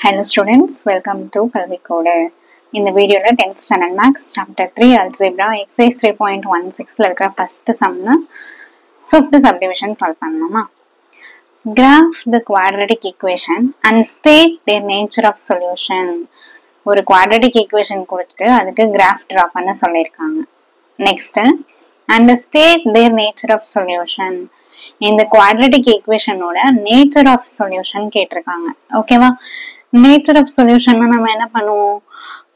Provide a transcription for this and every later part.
Hello students, welcome to Kalvi Code. In the video, 10th standard maths, chapter 3, algebra, exercise 3.16 இருக்கிற first sum, 5th subdivision solve பண்ணலாமா? Graph the quadratic equation and state their nature of solution. ஒரு quadratic equation கொடுத்து அதுக்கு graph draw பண்ண சொல்லியிருக்காங்க. Next, and state their nature of solution. இந்த quadratic equation ஓட nature of solution கேட்டிருக்காங்க. ஓகேவா? nature of solution நம்ம என்ன பண்ணுவோம்,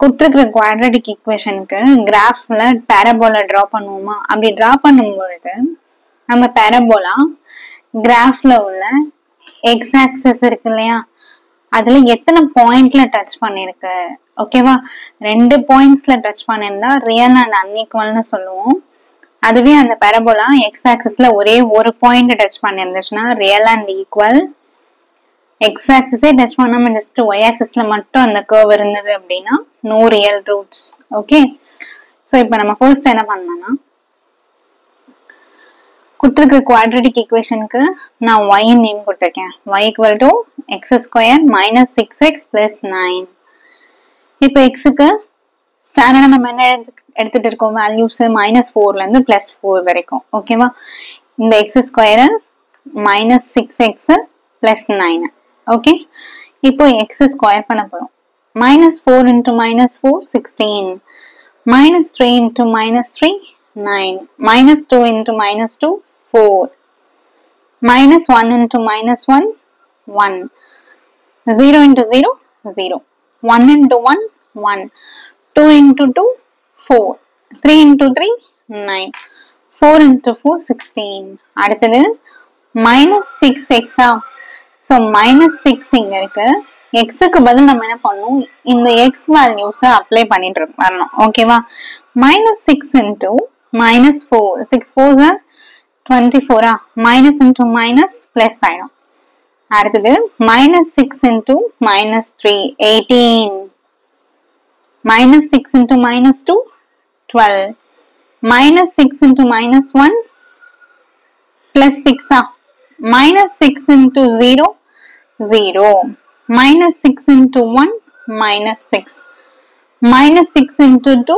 கொடுத்துருக்கிற quadratic equationக்கு கிராஃப்ல பேரபோலா டிரா பண்ணுவோமா? அப்படி டிரா பண்ணும்பொழுது நம்ம பேரபோலா கிராஃப்ல உள்ள எக்ஸ் ஆக்சிஸ் இருக்கு இல்லையா, அதுல எத்தனை பாயிண்ட்ல டச் பண்ணிருக்கு? ஓகேவா, 2 பாயிண்ட்ஸ்ல டச் பண்ணிருந்தா ரியல் அண்ட் அன்இக்குவல்னு சொல்லுவோம். அதுவே அந்த பேரபோலா எக்ஸ் ஆக்சிஸ்ல ஒரே ஒரு பாயிண்ட் டச் பண்ணிருந்துச்சுன்னா ரியல் அண்ட் ஈக்குவல். எக்ஸ் ஆக்சிஸே டச் பண்ணாம ஜஸ்ட் ஒய் ஆக்சிஸ்ல மட்டும் அந்த கர்வ் இருந்தது அப்படின்னா no real roots. Okay, so இப்போ நம்ம ஃபர்ஸ்ட் என்ன பண்ணலாம்னா, கொடுத்துருக்க குவாட்ரட்டிக் ஈக்குவேஷனுக்கு நான் ஒய் நேம் கொடுத்துருக்கேன். Y equal to x square minus 6x plus 9. இப்போ எக்ஸுக்கு ஸ்டாண்டர்டா நம்ம என்ன எடுத்துட்டு இருக்கோம், வேல்யூஸ் -4ல இருந்து +4 வரைக்கும். ஓகேவா, இந்த X square minus 6x plus 9. Okay, இப்போ எக்ஸ் ஸ்கொயர் பண்ண போறோம். -4 into -4 16, -3 into -3 9, -2 into -2 4, -1 into -1 1, 0 into 0 0, 1 into 1 1, 2 into 2 4, 3 into 3 9, 4 into 4 16. அடுத்தது -6x. ஸோ -6 இங்க இருக்கு. எக்ஸுக்கு பதில் நம்ம என்ன பண்ணணும், இந்த எக்ஸ் வேல்யூஸை அப்ளை பண்ணிட்டு வரணும். ஓகேவா, -6 into -4, 6 4s 24, minus into minus plus ஆயிடும். அடுத்தது -6 into -3 18, -6 into -2 12, -6 into -1 plus 6, -6 into 0 0, -6 into 1 -6, -6 into 2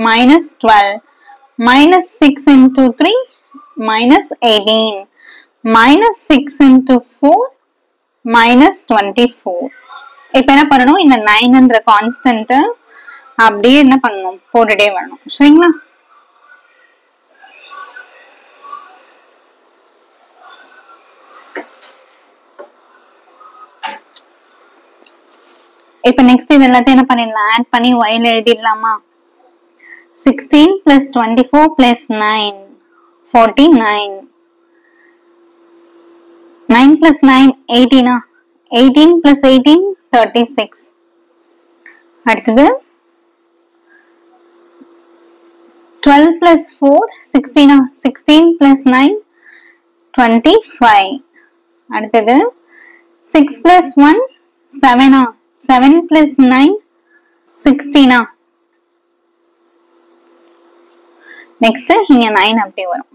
-12, -6 into 3 -18, -6 into 4 -24. இப்ப என்ன பண்ணணும், இந்த 9ன்ற கான்ஸ்டன்ட் அப்படியே என்ன பண்ணணும், போட்டுட்டே வரணும். சரிங்களா? இப்ப நெக்ஸ்ட் இது எல்லாத்தையும் என்ன பண்ணிடலாம், ஆட் பண்ணி ஒய்ல எழுதிடலாமா? 16 plus 24 plus 9 49, 9 plus 9 18, 18 plus 18 36. அடுத்தது 12 plus 4 16, 16 plus 9 25. அடுத்தது 6 plus 1 7, 7 plus 9 16. நெக்ஸ்ட் இங்க 9 அப்படி வரும்.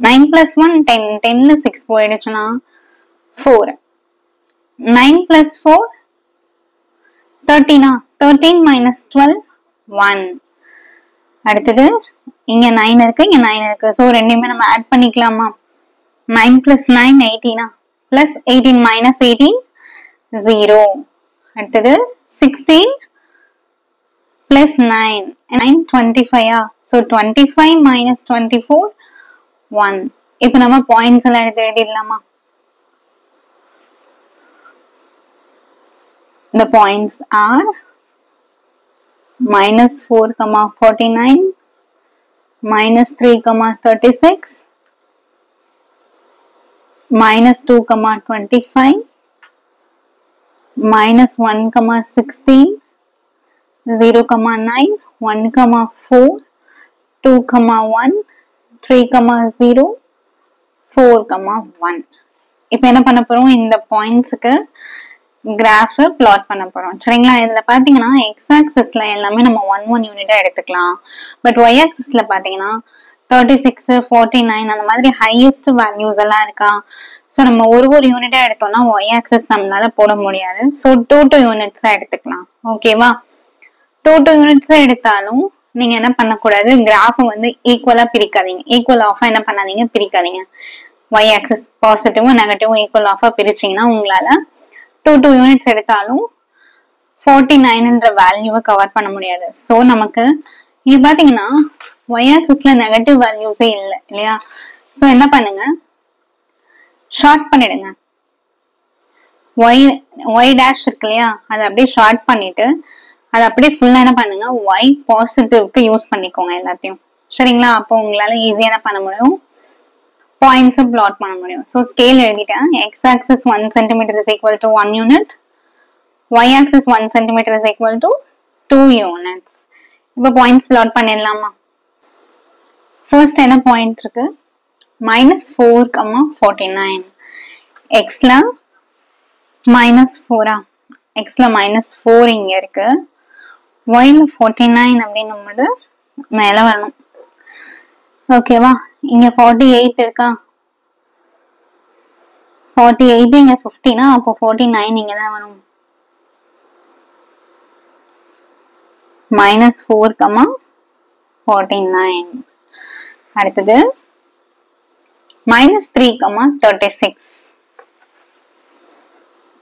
9 plus 1 10, 10ல 6 போயிடுச்சுன்னா 4, 9 plus 4 13, 13 minus 12 1. அடுத்தது இங்க 9 இருக்கு, இங்க 9 இருக்கு. ஸோ ரெண்டுமே நம்ம ஆட் பண்ணிக்கலாமா? 9 plus 9 18, plus 18 minus 18 0. அடுத்தது 16 plus 9 9 25. So 25 minus 24 1. இப்போ நம்ம பாயிண்ட்ஸ் எல்லாம் எடுத்து எழுதிடலாமா? The points are -4, -49, -3, -36, -2, -25, -1, -16, 0, -9, 1, -4, 2, -1, 3, -0, 4, 1. இப்போ என்ன பண்ண போறோம், இந்த பாயிண்ட்ஸுக்கு கிராஃப் பிளாட் பண்ண போறோம். சரிங்களா? இதுல பாத்தீங்கன்னா எக்ஸ் ஆக்சிஸ்ல எல்லாமே நம்ம 1 1 யூனிட்டா எடுத்துக்கலாம். பட் ஒய் ஆக்சிஸ்ல பாத்தீங்கன்னா 36, 49 அந்த மாதிரி ஹையஸ்ட் வேல்யூஸ் எல்லாம் இருக்கா? ஸோ நம்ம ஒரு யூனிட்டா எடுத்தோம்னா ஒய் ஆக்சஸ் நம்மளால போட முடியாது. ஸோ 2 யூனிட்ஸா எடுத்துக்கலாம். ஓகேவா? 2 யூனிட்ஸா எடுத்தாலும் நீங்க என்ன பண்ணக்கூடாது, கிராஃப் வந்து ஈக்குவலா பிரிக்காதீங்க. ஈக்குவல் ஆஃபா என்ன பண்ணாதீங்க, பிரிக்காதீங்க. ஒய் ஆக்சஸ் பாசிட்டிவும் நெகட்டிவும் ஈக்குவல் ஆஃபா பிரிச்சிங்கன்னா உங்களால 2 யூனிட்ஸ் எடுத்தாலும் 49ன்ற வேல்யூவை கவர் பண்ண முடியாது. ஸோ நமக்கு இது பாத்தீங்கன்னா ஒய் ஆக்சஸ்ல நெகட்டிவ் வேல்யூஸே இல்லை இல்லையா? ஸோ என்ன பண்ணுங்க, ஷார்ட் பண்ணிடுங்க. ஒய் டேஷ் இருக்கு இல்லையா, அதை அப்படியே ஷார்ட் பண்ணிட்டு அதை அப்படியே ஃபுல்லா என்ன பண்ணுங்க, ஒய் பாசிட்டிவ்க்கு யூஸ் பண்ணிக்கோங்க எல்லாத்தையும். சரிங்களா? அப்போ உங்களால ஈஸியா என்ன பண்ண முடியும், பாயிண்ட்ஸ் பிளாட் பண்ண முடியும். ஸோ ஸ்கேல் எழுதிட்டேன். X axis 1 centimetre is equal to 1 unit, Y axis 1 centimetre is equal to 2 units. இப்போ பாயிண்ட்ஸ் பிளாட் பண்ணிடலாமா? ஃபர்ஸ்ட் என்ன பாயிண்ட் இருக்கு, -4, 49. எக்ஸ்ல -4, எக்ஸ்ல -4 இங்க இருக்கு. ஒய்ல 49 அப்படின்னும் போது மேல வரணும். ஓகேவா? இங்க 48 இருக்கா, 48 இங்க 50னா அப்போ 49 இங்க தான் வரும். -4, 49. அடுத்தது -3, 36.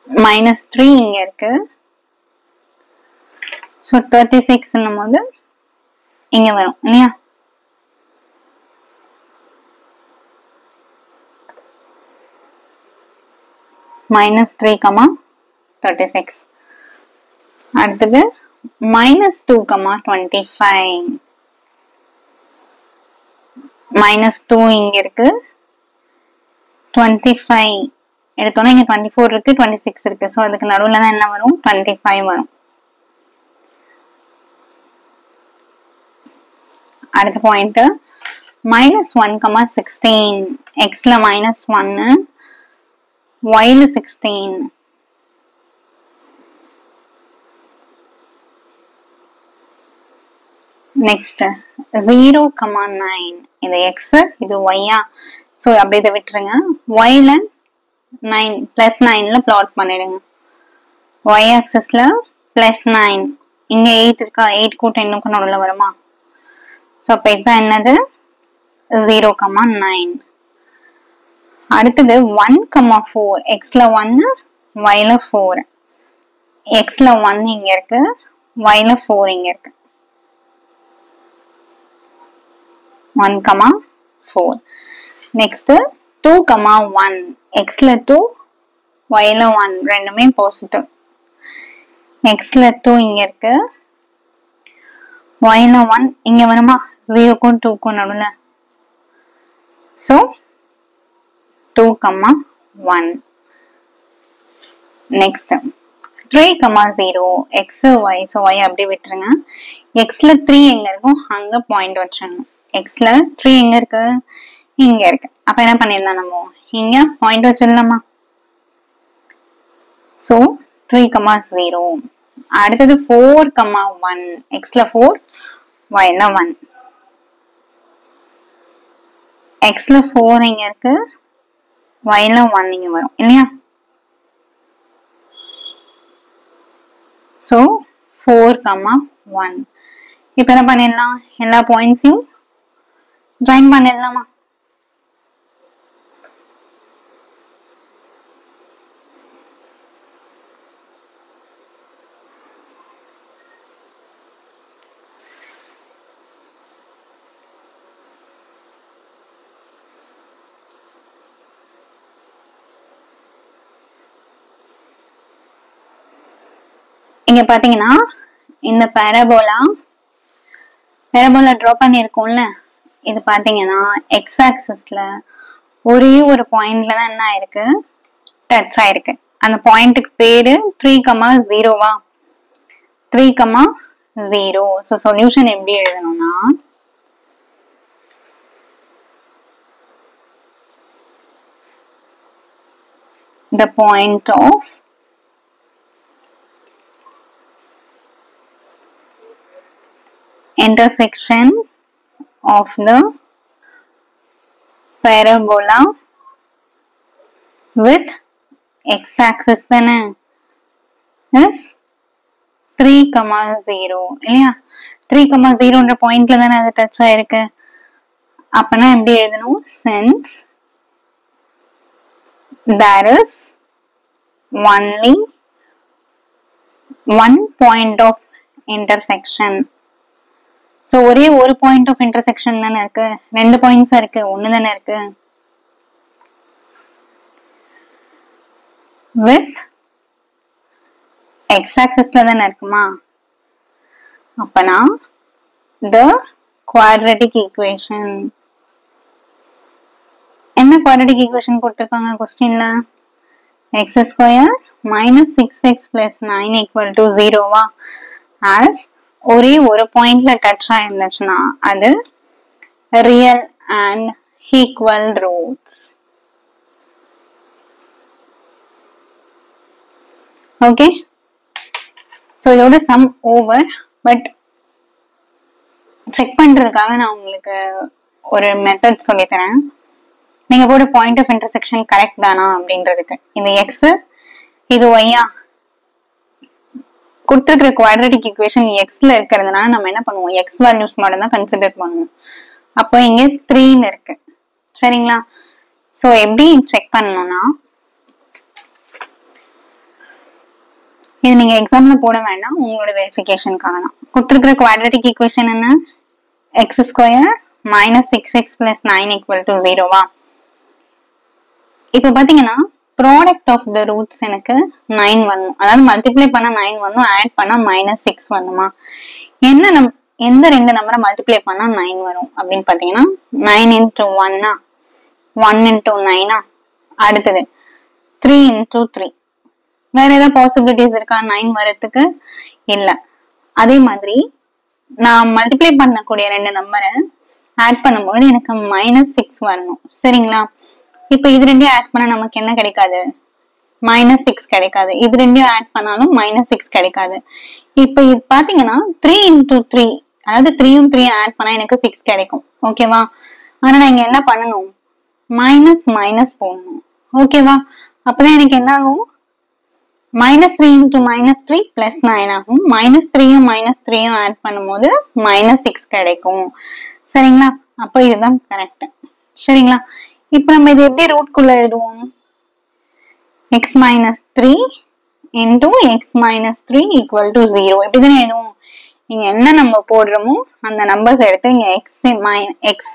-3 இங்க இருக்கு. ஸோ 36 போது இங்க வரும் இல்லையா? -3, 36. அடுத்தது -2, 25. -2 இங்க இருக்கு. 25 எடுத்தோம்னா இங்க 24 இருக்கு, 26 இருக்கு. ஸோ அதுக்கு நடுவுல தான் என்ன வரும், 25 வரும். அடுத்த பாயிண்ட் -1, 16. எக்ஸ்ல -1, ஒய்ல 16. நெக்ஸ்ட் 0, 9. இது எக்ஸ், இது ஒய்யா. ஸோ அப்படியே இதை விட்டுருங்க. ஒய்ல 9 +9ல பிளாட் பண்ணிடுங்க. ஒய் ஆக்சஸ்ல +9, இங்க 8 இருக்கா, 8 கூட்ட இன்னும் நடுவில் வருமா? ஸோ அப்ப இதுதான் என்னது, 0, 9. அடுத்தது 1, 4. எக்ஸ்ல 1, ஒய்ல 4. எக்ஸ்ல 1 இங்க இருக்கு, ஒய்ல 4 இங்க இருக்கு. 1, 4. நெக்ஸ்ட் 2, 1. எக்ஸ்ல 2, ஒய்ல 1, ரெண்டுமே பாசிட்டிவ். எக்ஸ்ல 2 இங்க இருக்கு, ஒய்ல 1 இங்க வருமா, 0க்கும் 2க்கும் நடுவுல. So 2, 1. Next 3, 0. X Y. So Y அப்படியே விட்டுருங்க. எக்ஸ்ல 3 எங்க இருக்கும், அங்க பாயிண்ட் வச்சிடணும். எக்ஸ்ல 3 எங்க இருக்கு, இங்க இருக்கு. அப்ப என்ன பண்ணிடலாம், நம்ம இங்க பாயிண்ட் வச்சிடலாமா? ஸோ 3, 0. அடுத்தது 4, 1. எக்ஸ்ல 4, ஒய்ல 1. எக்ஸ்ல 4 இங்க இருக்கு, ஒய்ல 1 இங்க வரும் இல்லையா? ஸோ 4, 1. இப்ப என்ன பண்ணிடலாம், எல்லா பாயிண்ட்ஸையும் ஜாயின் பண்ணிடலாமா? இங்க பாத்தீங்கன்னா இந்த பேரபோலா டிரா பண்ணிருக்கோம்ல, இது பாத்தீங்கன்னா எக்ஸ் ஆக்சிஸ்ல ஒரே ஒரு பாயிண்ட்ல தான் என்ன ஆயிருக்கு, டச் ஆயிருக்கு. அந்த பாயிண்ட்டுக்கு பேரு 3, 0வா, 3, 0. ஸோ சொல்யூஷன் எப்படி எழுதணும்னா, the point of intersection of the parabola with x-axis தானே is 3,0 இல்லையா? 3,0ன்ற பாயிண்ட்ல தானே அது டச் ஆயிருக்கு. அப்பனா எப்படி எழுதணும்? since there is only one point of intersection. So ஒரே ஒரு point of intersection தானே இருக்கு, ரெண்டு பாயிண்ட்ஸ் இருக்கு, ஒன்னு தானே இருக்கு. with x-axisல தானே இருக்குமா? அப்பனா the quadratic equation. என்ன quadratic equation கொடுத்திருக்காங்க क्वेश्चनல? x square minus 6x plus 9 equal to 0 வா? as ஒரே ஒரு பாயிண்ட்ல டச் ஆயிருந்துச்சுன்னா அது real and equal roots. Okay, so இதோட சம் ஓவர். பட் செக் பண்றதுக்காக நான் உங்களுக்கு ஒரு மெத்தட் சொல்லித்தரேன். நீங்க போட பாயிண்ட் ஆஃப் இன்டர்செக்ஷன் கரெக்ட் தானா அப்படின்றதுக்கு. இந்த எக்ஸ் இது ஒய்யா கொடுத்துருக்கிற குவாட்ரேட்டிக் ஈக்குவேஷன் எக்ஸ்ல இருக்கிறதுனால நம்ம என்ன பண்ணுவோம், எக்ஸ் வேல்யூஸ் மட்டும் தான் கன்சிடர் பண்ணுவோம். அப்போ இங்க 3ன்னு இருக்கு, சரிங்களா? ஸோ எப்படி செக் பண்ணணும்னா, இது நீங்க எக்ஸாம்ல போட வேண்டாம், உங்களோட வெரிஃபிகேஷனுக்காக தான். கொடுத்துருக்கிற குவாட்ரேட்டிக் ஈக்குவேஷன் என்ன? X square minus 6x plus 9 equal to 0வா? இப்ப பாத்தீங்கன்னா ப்ராடக்ட் ஆஃப் த ரூட்ஸ் எனக்கு 9 வரணும். அதாவது மல்டிப்ளை பண்ணா 9 வரணும், ஆட் பண்ணா -6 வரணுமா? என்ன எந்த ரெண்டு நம்பரை மல்டிப்ளை பண்ணா 9 வரும் அப்படின்னு பாத்தீங்கன்னா 9 into 1 1 into 9 அடுத்தது 3 into 3. வேற ஏதாவது பாசிபிலிட்டிஸ் இருக்கா 9 வரதுக்கு? இல்ல. அதே மாதிரி நான் மல்டிப்ளை பண்ணக்கூடிய ரெண்டு நம்பரை ஆட் பண்ணும்போது எனக்கு -6 வரணும், சரிங்களா? இப்ப இது ரெண்டையும் ஆட் பண்ணா நமக்கு என்ன கிடைக்காது? -6 கிடைக்காது. இது ரெண்டையும் ஆட் பண்ணாலும் -6 கிடைக்காது. இப்ப இது பாத்தீங்கன்னா 3 into 3, அதாவது 3யும் 3யும் ஆட் பண்ணா எனக்கு 6 கிடைக்கும், ஓகேவா? ஆனா நான் இங்க என்ன பண்ணணும்? மைனஸ் மைனஸ் போடணும், ஓகேவா? அப்பதான் எனக்கு என்ன ஆகும்? -3 into -3 plus 9 ஆகும். -3யும் -3யும் ஆட் பண்ணும்போது -6 கிடைக்கும், சரிங்களா? அப்ப இதுதான் கரெக்ட், சரிங்களா? இப்ப நம்ம இது எப்படி ரூட் குள்ள எழுதுவோம்? x minus 3 into x minus 3 equal to 0 இப்படிதானே எழுதுவோம். இங்க என்ன நம்ம போடுறோமோ அந்த நம்பர்ஸ் எடுத்து இங்க x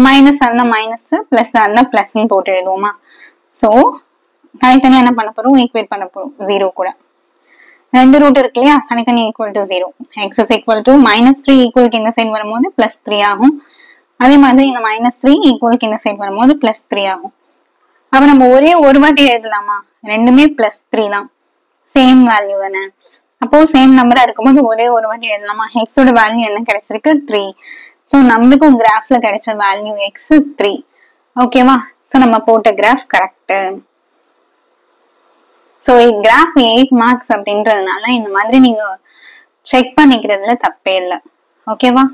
மைனஸ் அந்த மைனஸ் பிளஸ் அந்த பிளஸ் போட்டு எழுதுவோமா? சோ தனித்தனியா என்ன பண்ண போறோம்? ஈக்குவேட் பண்ண போறோம் 0 கூட. ரெண்டு ரூட் இருக்கு இல்லையா, தனித்தனி equal to 0. x is equal to -3 ஈக்குவலுக்கு இந்த சைடு வரும்போது +3 ஆகும். அதே மாதிரி இந்த -3 ஈக்குவலுக்கு இந்த சைடு வரும்போது +3 ஆகும். அப்ப நம்ம ஒரே ஒரு வாட்டி எழுதலாமா? ரெண்டுமே +3 தான், சேம் வேல்யூ தானே. அப்போ சேம் நம்பரா இருக்கும்போது ஒரே ஒரு வாட்டி எழுதலாமா? எக்ஸோட வேல்யூ என்ன கிடைச்சிருக்கு? 3. ஸோ நம்மளுக்கும் கிராஃப்ல கிடைச்ச வேல்யூ x 3, ஓகேவா? ஸோ நம்ம போட்ட graph correct. So graph 8 marks அப்படின்றதுனால இந்த மாதிரி நீங்க செக் பண்ணிக்கிறதுல தப்பே இல்லை, ஓகேவா?